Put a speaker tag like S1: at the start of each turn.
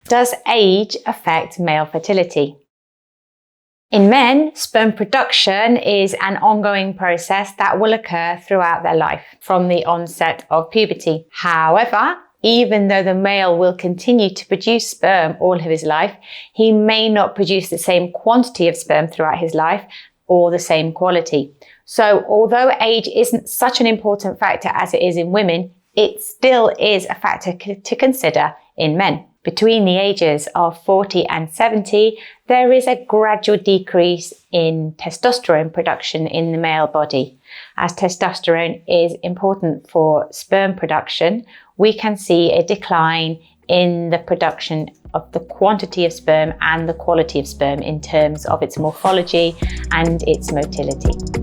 S1: Does age affect male fertility? In men, sperm production is an ongoing process that will occur throughout their life from the onset of puberty. However, even though the male will continue to produce sperm all of his life, he may not produce the same quantity of sperm throughout his life or the same quality. So although age isn't such an important factor as it is in women, it still is a factor to consider in men. Between the ages of 40 and 70, there is a gradual decrease in testosterone production in the male body. As testosterone is important for sperm production, we can see a decline in the production of the quantity of sperm and the quality of sperm in terms of its morphology and its motility.